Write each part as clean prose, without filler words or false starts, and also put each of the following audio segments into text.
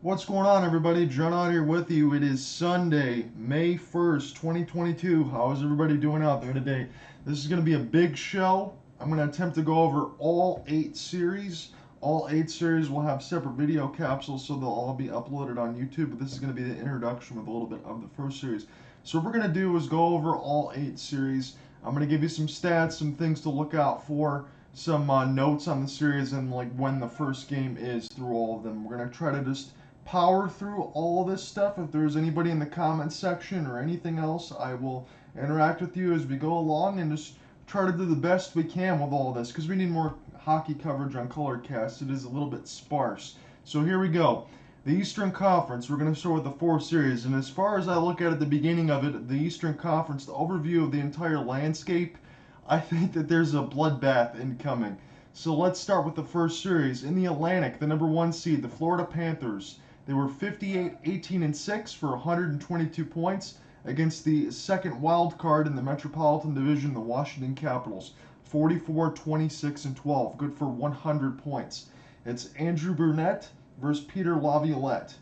What's going on, everybody? John out here with you. It is Sunday, May 1st, 2022. How is everybody doing out there today? This is going to be a big show. I'm going to attempt to go over all 8 series. All 8 series will have separate video capsules, so they'll all be uploaded on YouTube. But this is going to be the introduction with a little bit of the first series. So what we're going to do is go over all 8 series. I'm going to give you some stats, some things to look out for, some notes on the series, and like when the first game is through all of them. We're going to try to just power through all this stuff. If there's anybody in the comments section or anything else, I will interact with you as we go along and just try to do the best we can with all this, because we need more hockey coverage on Colorcast. It is a little bit sparse. So here we go. The Eastern Conference, we're going to start with the 4 series, and as far as I look at the beginning of it, the Eastern Conference, the overview of the entire landscape, I think that there's a bloodbath incoming. So let's start with the first series. In the Atlantic, the number 1 seed, the Florida Panthers. They were 58-18-6 for 122 points against the second wild card in the Metropolitan Division, the Washington Capitals. 44-26-12, good for 100 points. It's Andrew Brunette versus Peter Laviolette.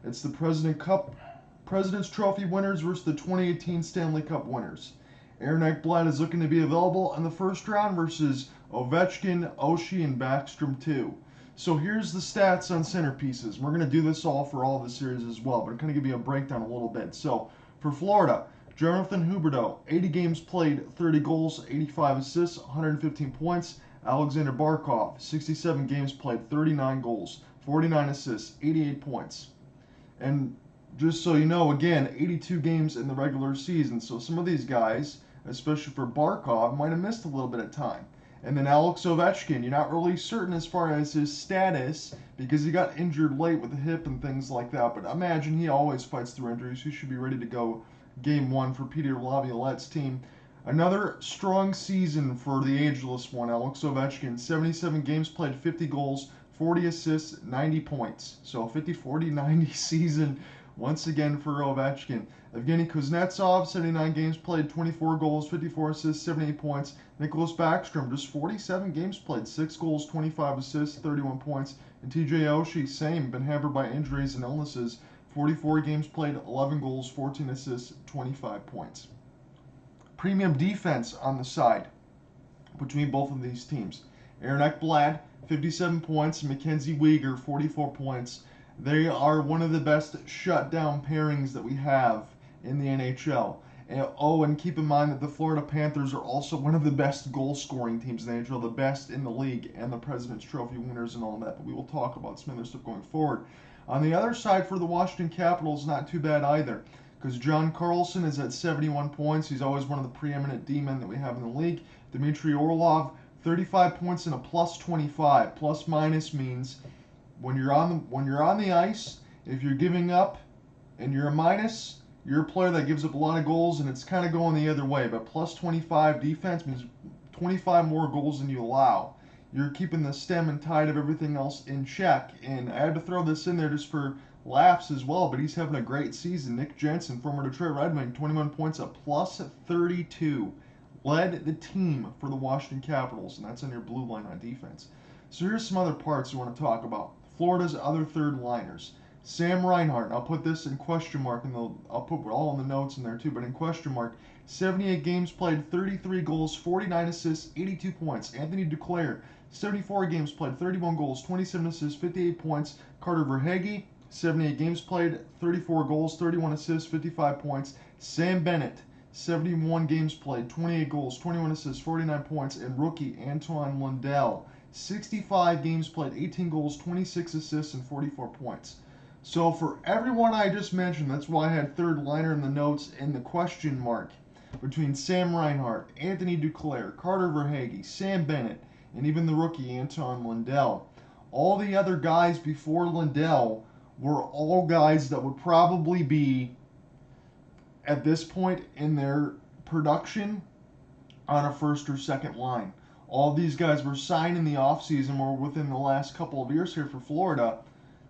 It's the President's Trophy winners versus the 2018 Stanley Cup winners. Aaron Ekblad is looking to be available in the first round versus Ovechkin, Oshie, and Backstrom too. So here's the stats on Centerpieces. We're going to do this all for all the series as well, but I'm going to give you a breakdown a little bit. So for Florida, Jonathan Huberdeau, 80 games played, 30 goals, 85 assists, 115 points. Aleksander Barkov, 67 games played, 39 goals, 49 assists, 88 points. And just so you know, again, 82 games in the regular season. So some of these guys, especially for Barkov, might have missed a little bit of time. And then Alex Ovechkin, you're not really certain as far as his status because he got injured late with the hip and things like that. But imagine he always fights through injuries. He should be ready to go game 1 for Peter Laviolette's team. Another strong season for the ageless one, Alex Ovechkin. 77 games played, 50 goals, 40 assists, 90 points. So 50-40-90 season once again for Ovechkin. Evgeny Kuznetsov, 79 games played, 24 goals, 54 assists, 78 points. Nicklas Backstrom, just 47 games played, 6 goals, 25 assists, 31 points. And TJ Oshie, same, been hampered by injuries and illnesses. 44 games played, 11 goals, 14 assists, 25 points. Premium defense on the side between both of these teams. Aaron Ekblad, 57 points. MacKenzie Weegar, 44 points. They are one of the best shutdown pairings that we have in the NHL. And keep in mind that the Florida Panthers are also one of the best goal-scoring teams in the NHL, the best in the league, and the President's Trophy winners and all that. But we will talk about some other stuff going forward. On the other side, for the Washington Capitals, not too bad either, because John Carlson is at 71 points. He's always one of the preeminent D-men that we have in the league. Dmitry Orlov, 35 points and a plus 25. Plus minus means when you're on the ice, if you're giving up and you're a minus, you're a player that gives up a lot of goals, and it's kind of going the other way. But plus 25 defense means 25 more goals than you allow. You're keeping the stem and tide of everything else in check. And I had to throw this in there just for laughs as well, but he's having a great season. Nick Jensen, former Detroit Red Wing, 21 points, a plus 32. Led the team for the Washington Capitals, and that's on your blue line on defense. So here's some other parts we want to talk about. Florida's other third liners. Sam Reinhart, I'll put this in question mark, and I'll put all in the notes in there too, but in question mark, 78 games played, 33 goals, 49 assists, 82 points. Anthony Duclair, 74 games played, 31 goals, 27 assists, 58 points. Carter Verhaeghe, 78 games played, 34 goals, 31 assists, 55 points. Sam Bennett, 71 games played, 28 goals, 21 assists, 49 points. And rookie Anton Lundell, 65 games played, 18 goals, 26 assists, and 44 points. So for everyone I just mentioned, that's why I had third liner in the notes and the question mark between Sam Reinhart, Anthony Duclair, Carter Verhaeghe, Sam Bennett, and even the rookie Anton Lundell. All the other guys before Lundell were all guys that would probably be, at this point in their production, on a first or second line. All these guys were signed in the offseason or within the last couple of years here for Florida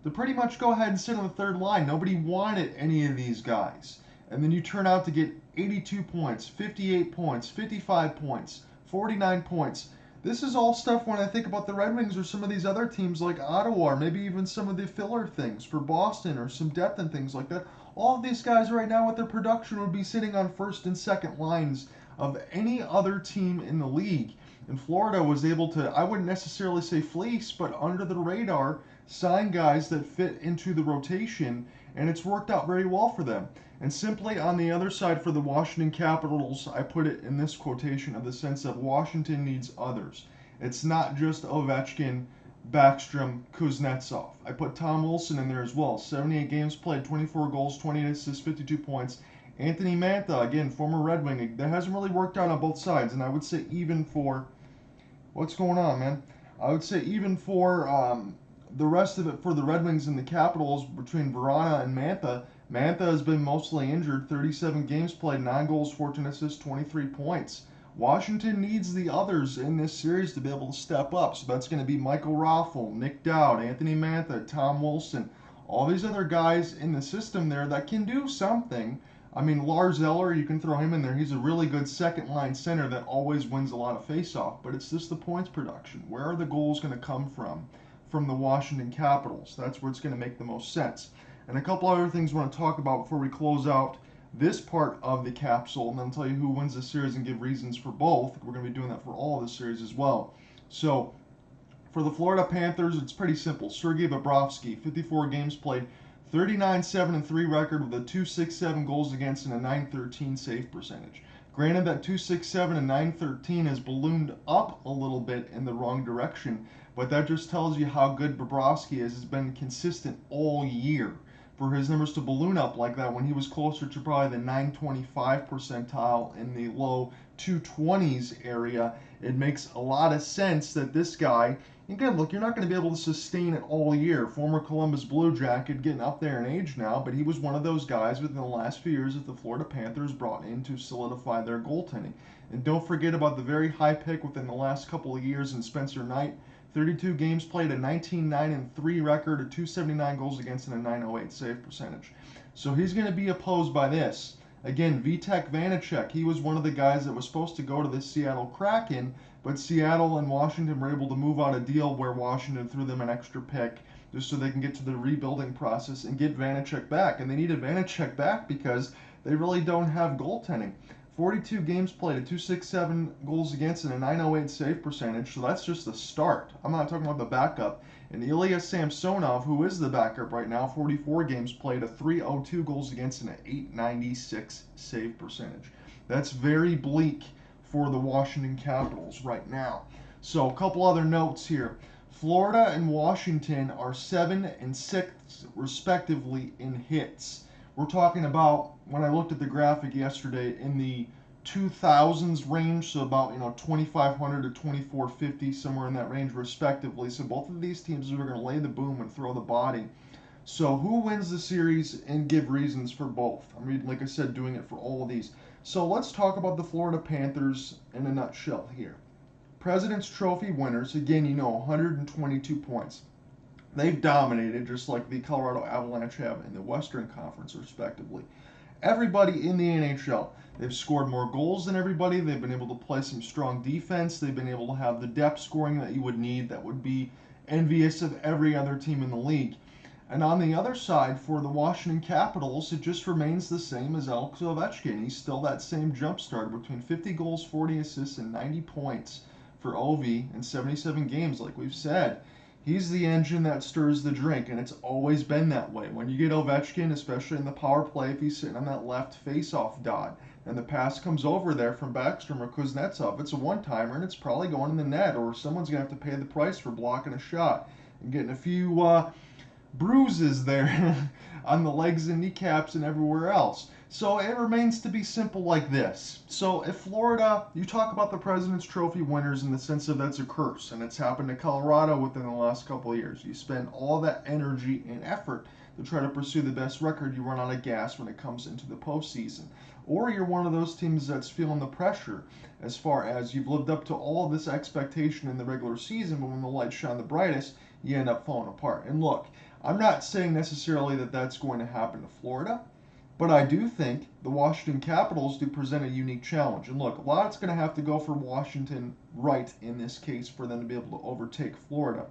to pretty much go ahead and sit on the third line. Nobody wanted any of these guys. And then you turn out to get 82 points, 58 points, 55 points, 49 points. This is all stuff when I think about the Red Wings or some of these other teams like Ottawa, or maybe even some of the filler things for Boston or some depth and things like that. All of these guys right now with their production would be sitting on first and second lines of any other team in the league. And Florida was able to, I wouldn't necessarily say fleece, but under the radar, sign guys that fit into the rotation, and it's worked out very well for them. And simply on the other side for the Washington Capitals, I put it in this quotation of the sense of Washington needs others. It's not just Ovechkin, Backstrom, Kuznetsov. I put Tom Wilson in there as well. 78 games played, 24 goals, 28 assists, 52 points. Anthony Mantha, again, former Red Wing. That hasn't really worked out on both sides, and I would say even for... What's going on, man? I would say even for the rest of it for the Red Wings and the Capitals between Verhaeghe and Mantha, Mantha has been mostly injured, 37 games played, 9 goals, 14 assists, 23 points. Washington needs the others in this series to be able to step up. So that's going to be Michael Raffl, Nick Dowd, Anthony Mantha, Tom Wilson, all these other guys in the system there that can do something. I mean, Lars Eller, you can throw him in there. He's a really good second-line center that always wins a lot of face-off. But it's just the points production. Where are the goals going to come from? From the Washington Capitals. That's where it's going to make the most sense. And a couple other things I want to talk about before we close out this part of the capsule, and then tell you who wins the series and give reasons for both. We're going to be doing that for all of the series as well. So, for the Florida Panthers, it's pretty simple. Sergei Bobrovsky, 54 games played, 39-7-3 record with a .267 goals against and a .913 save percentage. Granted that .267 and .913 has ballooned up a little bit in the wrong direction, but that just tells you how good Bobrovsky is. Has been consistent all year. For his numbers to balloon up like that when he was closer to probably the 925 percentile in the low 220s area, it makes a lot of sense that this guy, again, look, you're not going to be able to sustain it all year. Former Columbus Blue Jacket, getting up there in age now, but he was one of those guys within the last few years that the Florida Panthers brought in to solidify their goaltending. And don't forget about the very high pick within the last couple of years in Spencer Knight. 32 games played, a 19-9-3 record, a .279 goals against, and a .908 save percentage. So he's going to be opposed by this. Again, Vitek Vanacek, he was one of the guys that was supposed to go to the Seattle Kraken, but Seattle and Washington were able to move out a deal where Washington threw them an extra pick just so they can get to the rebuilding process and get Vanacek back. And they needed Vanacek back because they really don't have goaltending. 42 games played, a .267 goals against, and a .908 save percentage, so that's just the start. I'm not talking about the backup. And Ilya Samsonov, who is the backup right now, 44 games played, a .302 goals against, and an .896 save percentage. That's very bleak for the Washington Capitals right now. So a couple other notes here. Florida and Washington are 7 and 6 respectively in hits. We're talking about, when I looked at the graphic yesterday, in the 2000s range, so about 2,500 to 2,450, somewhere in that range respectively. So both of these teams are going to lay the boom and throw the body. So who wins the series, and give reasons for both. I mean, like I said, doing it for all of these. So let's talk about the Florida Panthers in a nutshell here. President's Trophy winners, again, 122 points. They've dominated, just like the Colorado Avalanche have in the Western Conference, respectively. Everybody in the NHL, they've scored more goals than everybody. They've been able to play some strong defense. They've been able to have the depth scoring that you would need that would be envious of every other team in the league. And on the other side, for the Washington Capitals, it just remains the same as Aleksander Ovechkin. He's still that same jump starter between 50 goals, 40 assists, and 90 points for Ovi in 77 games, like we've said. He's the engine that stirs the drink, and it's always been that way. When you get Ovechkin, especially in the power play, if he's sitting on that left face-off dot, and the pass comes over there from Backstrom or Kuznetsov, it's a one-timer, and it's probably going in the net, or someone's going to have to pay the price for blocking a shot and getting a few bruises there on the legs and kneecaps and everywhere else. So it remains to be simple like this. So if Florida, you talk about the President's Trophy winners in the sense of that's a curse, and it's happened to Colorado within the last couple of years. You spend all that energy and effort to try to pursue the best record, you run out of gas when it comes into the postseason. Or you're one of those teams that's feeling the pressure as far as you've lived up to all of this expectation in the regular season, but when the lights shine the brightest, you end up falling apart. And look, I'm not saying necessarily that that's going to happen to Florida, But I do think the Washington Capitals do present a unique challenge. And look, a lot's going to have to go for Washington right in this case for them to be able to overtake Florida.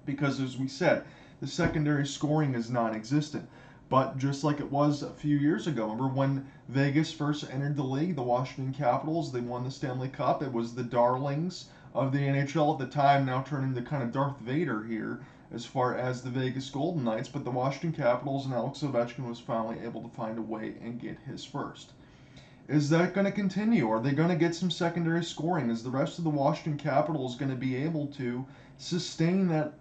Because, as we said, the secondary scoring is non existent. But just like it was a few years ago, remember when Vegas first entered the league, the Washington Capitals, they won the Stanley Cup. It was the darlings of the NHL at the time, now turning to kind of Darth Vader here as far as the Vegas Golden Knights. But the Washington Capitals and Alex Ovechkin was finally able to find a way and get his first. Is that going to continue? Are they going to get some secondary scoring? Is the rest of the Washington Capitals going to be able to sustain that,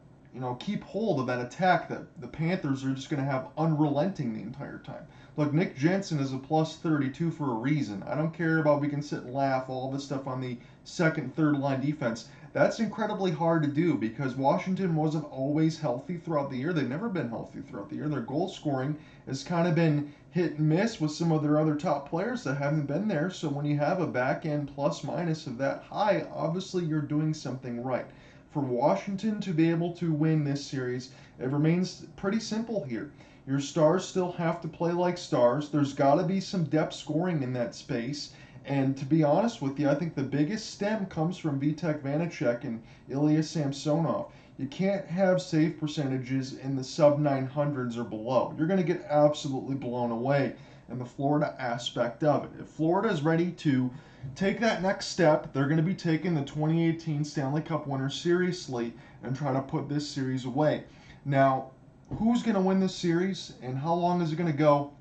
keep hold of that attack that the Panthers are just going to have unrelenting the entire time? Look, Nick Jensen is a plus 32 for a reason. I don't care about we can sit and laugh all this stuff on the second, third line defense. That's incredibly hard to do because Washington wasn't always healthy throughout the year. They've never been healthy throughout the year. Their goal scoring has kind of been hit and miss with some of their other top players that haven't been there. So when you have a back end plus minus of that high, obviously you're doing something right. For Washington to be able to win this series, it remains pretty simple here. Your stars still have to play like stars. There's got to be some depth scoring in that space. And to be honest with you, I think the biggest stem comes from Vitek Vanacek and Ilya Samsonov. You can't have save percentages in the sub 900s or below. You're going to get absolutely blown away in the Florida aspect of it. If Florida is ready to take that next step, they're going to be taking the 2018 Stanley Cup winners seriously and try to put this series away. Now, who's going to win this series and how long is it going to go?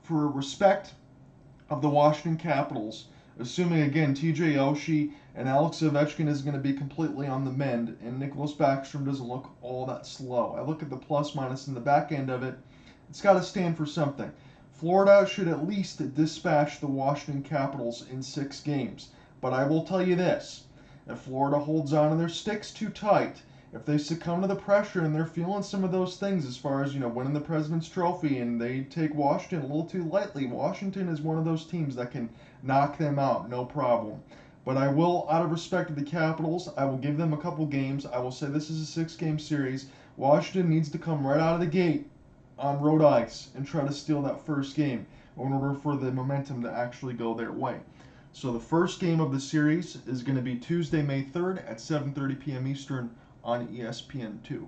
For respect of the Washington Capitals, assuming again TJ Oshie and Alex Ovechkin is going to be completely on the mend and Nicklas Backstrom doesn't look all that slow. I look at the plus minus in the back end of it. It's got to stand for something. Florida should at least dispatch the Washington Capitals in 6 games. But I will tell you this, if Florida holds on to their sticks too tight, if they succumb to the pressure and they're feeling some of those things as far as, winning the President's Trophy and they take Washington a little too lightly, Washington is one of those teams that can knock them out, no problem. But I will, out of respect to the Capitals, I will give them a couple games. I will say this is a 6-game series. Washington needs to come right out of the gate on road ice and try to steal that first game in order for the momentum to actually go their way. So the first game of the series is going to be Tuesday, May 3rd at 7:30 p.m. Eastern on ESPN2.